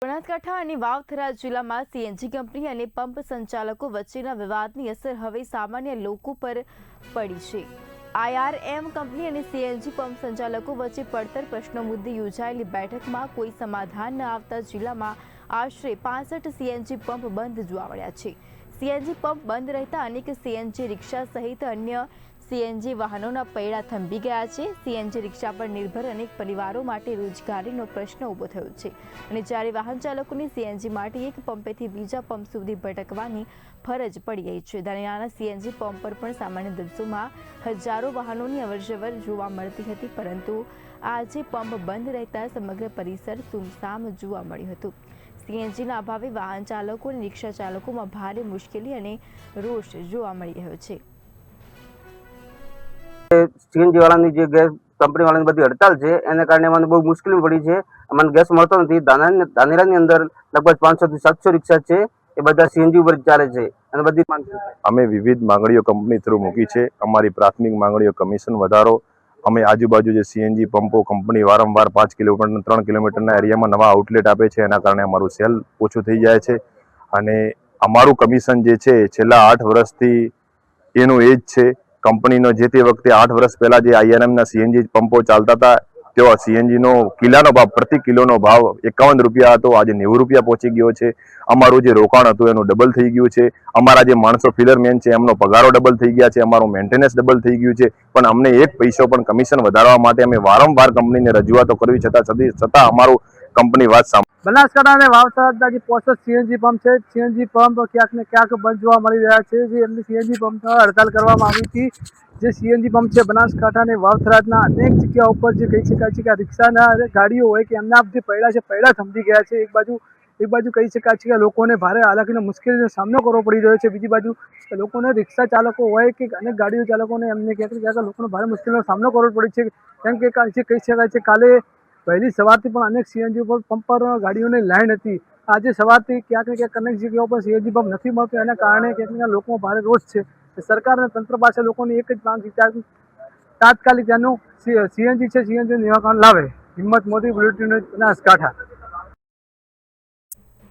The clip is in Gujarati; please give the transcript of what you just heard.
બનાસકાંઠા અને વાવથરા જિલ્લામાં સીએનજી કંપની અને પંપ સંચાલકો વચ્ચેના વિવાદની અસર હવે સામાન્ય લોકો પર પડી છે। આઈઆરએમ કંપની અને સીએનજી પંપ સંચાલકો વચ્ચે પડતર પ્રશ્નો મુદ્દે યોજાયેલી બેઠકમાં કોઈ સમાધાન ન આવતા જિલ્લામાં આશરે 65 સીએનજી પંપ બંધ જોવા મળ્યા છે। સીએનજી પંપ બંધ રહેતા અનેક સીએનજી રિક્ષા સહિત અન્ય સીએનજી વાહનોના પૈડા થંભી ગયા છે। સીએનજી રિક્ષા પર નિર્ભર અનેક પરિવારો માટે રોજગારીનો પ્રશ્ન ઊભો થયો છે અને જ્યારે વાહન ચાલકોને સીએનજી માટે એક પંપેથી બીજા પંપ સુધી ભટકવાની ફરજ પડી ગઈ છે। નાના સીએનજી પંપ પર પણ સામાન્ય દિવસોમાં હજારો વાહનોની અવરજવર જોવા મળતી હતી, પરંતુ આજે પંપ બંધ રહેતા સમગ્ર પરિસર સુમસામ જોવા મળ્યું હતું। સીએનજીના અભાવે વાહન ચાલકો અને રિક્ષા ચાલકોમાં ભારે મુશ્કેલી અને રોષ જોવા મળી રહ્યો છે। સીએનજી વાળાની જે ગેસ કંપની વાળાની બધી હડતાલ છે એને કારણે મને બહુ મુશ્કેલી પડી છે। અમને ગેસ મળતો નથી। ધાનેરાની અંદર લગભગ 500 થી 700 રિક્ષા છે, એ બધા સીએનજી ઉપર ચાલે છે અને બધી અમે વિવિધ માંગણીઓ કંપની થ્રુ મૂકી છે। અમારી પ્રાથમિક માંગણીઓ કમિશન વધારો, અમે આજુબાજુ જે સીએનજી પંપો કંપની વારંવાર 5 કિલોમીટર 3 કિલોમીટરના એરિયામાં નવા આઉટલેટ આપે છે, એના કારણે અમારું સેલ ઓછું થઈ જાય છે અને અમારું કમિશન જે છે છેલ્લા 8 વર્ષથી એનું એ જ છે। કંપનીનો જે તે વખતે 8 વર્ષ પહેલા જે આઈઆરએમના સીએનજી પંપો ચાલતા હતા તેઓ સીએનજીનો કિલ્લાનો ભાવ પ્રતિ કિલોનો ભાવ 51 રૂપિયા હતો, આજે 90 રૂપિયા પહોંચી ગયો છે। અમારું જે રોકાણ હતું એનું ડબલ થઈ ગયું છે। અમારા જે માણસો ફિલરમેન છે એમનો પગારો ડબલ થઈ ગયા છે, અમારું મેન્ટેનન્સ ડબલ થઈ ગયું છે, પણ અમને એક પૈસો પણ કમિશન વધારવા માટે અમે વારંવાર કંપનીને રજૂઆતો કરવી છતાં અમારું કંપની વાત બનાસકાંઠા અને વાવથરાના જે 65 સીએનજી પંપ છે, સીએનજી પંપ ક્યાંક ને ક્યાંક બંધ જોવા મળી રહ્યા છે। જે એમની સીએનજી પંપ હડતાલ કરવામાં આવી હતી। જે સીએનજી પંપ છે બનાસકાંઠા અને વાવથરાના અનેક જગ્યા ઉપર જે કહી શકાય છે કે રિક્ષાના ગાડીઓ હોય કે એમના જે પૈડા છે પૈડા થંભી ગયા છે। એક બાજુ કહી શકાય છે કે લોકોને ભારે હાલાકીનો મુશ્કેલીનો સામનો કરવો પડી રહ્યો છે, બીજી બાજુ લોકોને રિક્ષા ચાલકો હોય કે અનેક ગાડીઓ ચાલકોને એમને ક્યાંક ને ક્યાંક લોકોનો ભારે મુશ્કેલીનો સામનો કરવો પડે છે, કેમ કે જે કહી શકાય છે કાલે વહેલી સવારથી પણ અનેક સીએનજી પંપ પર ગાડીઓની લાઈન હતી। આજે સવારથી ક્યાંક ને ક્યાંક અનેક જગ્યાઓ પર સીએનજી પંપ નથી મળતો, એના કારણે ક્યાંક ને ક્યાંક લોકોમાં ભારે રોષ છે। સરકાર અને તંત્ર પાસે લોકોની એક જ માંગ છે, તાત્કાલિક તેનું સીએનજી છે સીએનજી નિરાકરણ લાવે। હિંમત મોદી, બુલેટિન ન્યૂઝ, બનાસકાંઠા।